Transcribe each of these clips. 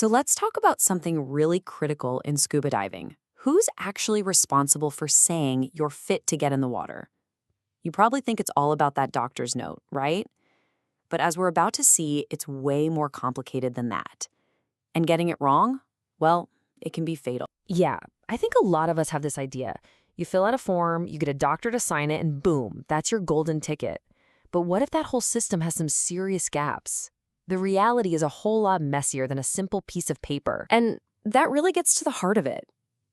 So let's talk about something really critical in scuba diving. Who's actually responsible for saying you're fit to get in the water? You probably think it's all about that doctor's note, right? But as we're about to see, it's way more complicated than that. And getting it wrong? Well, it can be fatal. Yeah, I think a lot of us have this idea. You fill out a form, you get a doctor to sign it, and boom, that's your golden ticket. But what if that whole system has some serious gaps? The reality is a whole lot messier than a simple piece of paper. And that really gets to the heart of it.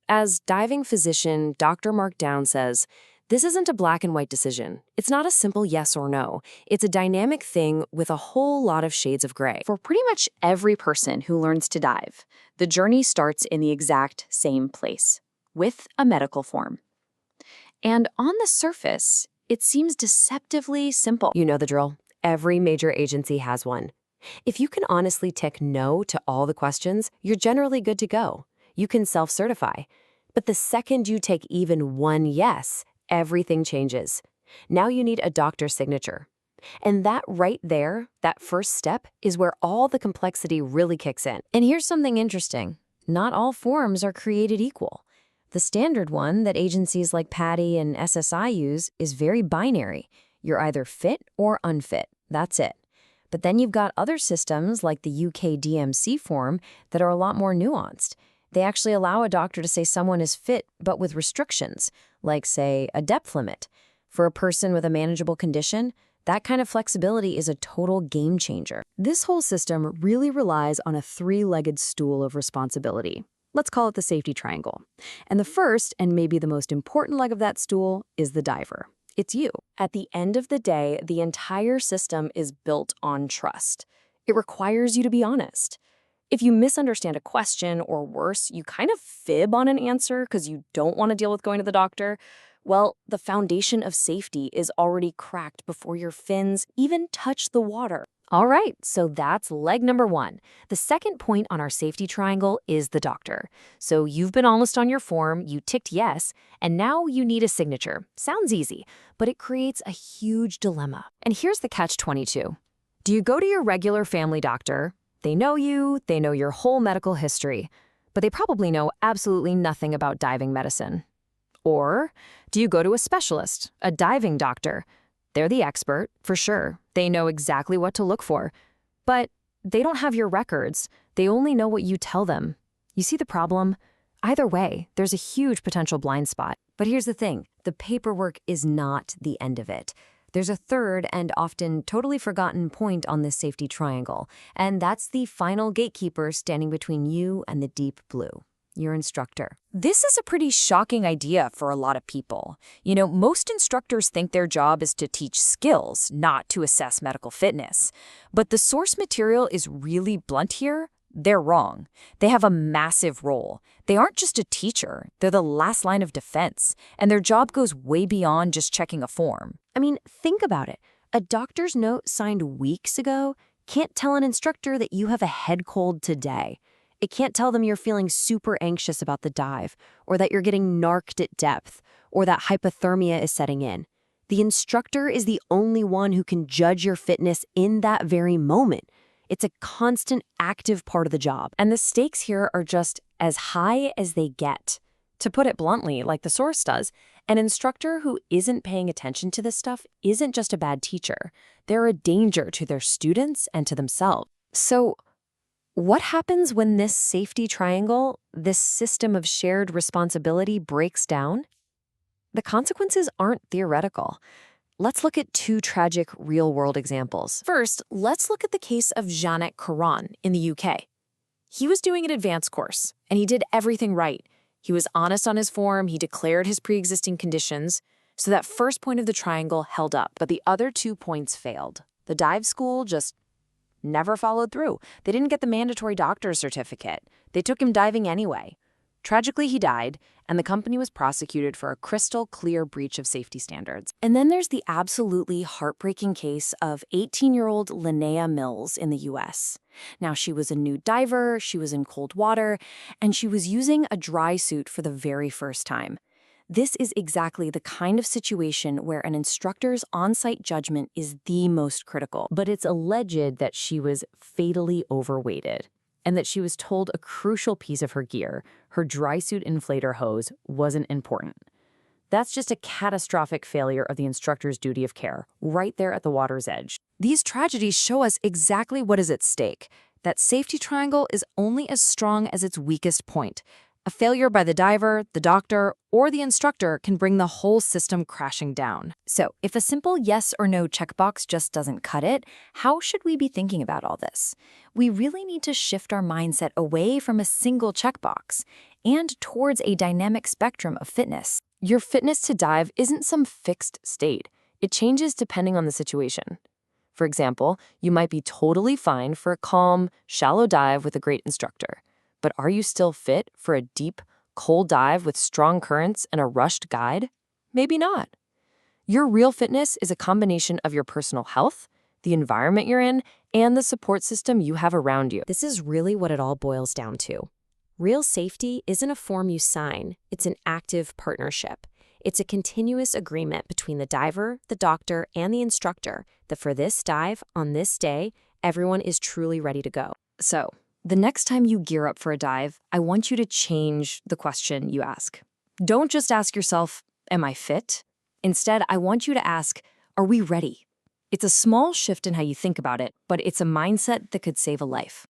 As diving physician Dr. Mark Down says, this isn't a black and white decision. It's not a simple yes or no. It's a dynamic thing with a whole lot of shades of gray. For pretty much every person who learns to dive, the journey starts in the exact same place, with a medical form. And on the surface, it seems deceptively simple. You know the drill. Every major agency has one. If you can honestly tick no to all the questions, you're generally good to go. You can self-certify. But the second you take even one yes, everything changes. Now you need a doctor's signature. And that right there, that first step, is where all the complexity really kicks in. And here's something interesting. Not all forms are created equal. The standard one that agencies like PADI and SSI use is very binary. You're either fit or unfit. That's it. But then you've got other systems like the UK DMC form that are a lot more nuanced. They actually allow a doctor to say someone is fit, but with restrictions, like, say, a depth limit. For a person with a manageable condition, that kind of flexibility is a total game changer. This whole system really relies on a three-legged stool of responsibility. Let's call it the safety triangle. And the first, and maybe the most important leg of that stool, is the diver. It's you. At the end of the day, the entire system is built on trust. It requires you to be honest. If you misunderstand a question, or worse, you kind of fib on an answer because you don't want to deal with going to the doctor, well, the foundation of safety is already cracked before your fins even touch the water. All right, so that's leg number one. The second point on our safety triangle is the doctor. So you've been honest on your form, you ticked yes, and now you need a signature. Sounds easy, but it creates a huge dilemma. And here's the catch-22. Do you go to your regular family doctor? They know you, they know your whole medical history, but they probably know absolutely nothing about diving medicine. Or do you go to a specialist, a diving doctor? They're the expert, for sure. They know exactly what to look for. But they don't have your records. They only know what you tell them. You see the problem? Either way, there's a huge potential blind spot. But here's the thing. The paperwork is not the end of it. There's a third and often totally forgotten point on this safety triangle, and that's the final gatekeeper standing between you and the deep blue, your instructor. This is a pretty shocking idea for a lot of people. You know, most instructors think their job is to teach skills, not to assess medical fitness. But the source material is really blunt here. They're wrong. They have a massive role. They aren't just a teacher. They're the last line of defense, and their job goes way beyond just checking a form. I mean, think about it. A doctor's note signed weeks ago can't tell an instructor that you have a head cold today. It can't tell them you're feeling super anxious about the dive, or that you're getting narked at depth, or that hypothermia is setting in. The instructor is the only one who can judge your fitness in that very moment. It's a constant, active part of the job. And the stakes here are just as high as they get. To put it bluntly, like the source does, an instructor who isn't paying attention to this stuff isn't just a bad teacher. They're a danger to their students and to themselves. So what happens when this safety triangle, this system of shared responsibility, breaks down? The consequences aren't theoretical. Let's look at two tragic real-world examples. First, let's look at the case of Janet Karan in the UK. He was doing an advanced course, and he did everything right. He was honest on his form, he declared his pre-existing conditions, so that first point of the triangle held up, but the other 2 points failed. The dive school just never followed through. They didn't get the mandatory doctor's certificate. They took him diving anyway. Tragically, he died, and the company was prosecuted for a crystal clear breach of safety standards. And then there's the absolutely heartbreaking case of 18-year-old Linnea Mills in the US. Now, she was a new diver, she was in cold water, and she was using a dry suit for the very first time. This is exactly the kind of situation where an instructor's on-site judgment is the most critical. But it's alleged that she was fatally overweighted. and that she was told a crucial piece of her gear, her dry suit inflator hose, wasn't important. That's just a catastrophic failure of the instructor's duty of care, right there at the water's edge. These tragedies show us exactly what is at stake. That safety triangle is only as strong as its weakest point. A failure by the diver, the doctor, or the instructor can bring the whole system crashing down. So, if a simple yes or no checkbox just doesn't cut it, how should we be thinking about all this? We really need to shift our mindset away from a single checkbox and towards a dynamic spectrum of fitness. Your fitness to dive isn't some fixed state. It changes depending on the situation. For example, you might be totally fine for a calm, shallow dive with a great instructor. But are you still fit for a deep, cold dive with strong currents and a rushed guide? Maybe not. Your real fitness is a combination of your personal health, the environment you're in, and the support system you have around you. This is really what it all boils down to. Real safety isn't a form you sign, it's an active partnership. It's a continuous agreement between the diver, the doctor, and the instructor that for this dive, on this day, everyone is truly ready to go. So, the next time you gear up for a dive, I want you to change the question you ask. Don't just ask yourself, am I fit? Instead, I want you to ask, are we ready? It's a small shift in how you think about it, but it's a mindset that could save a life.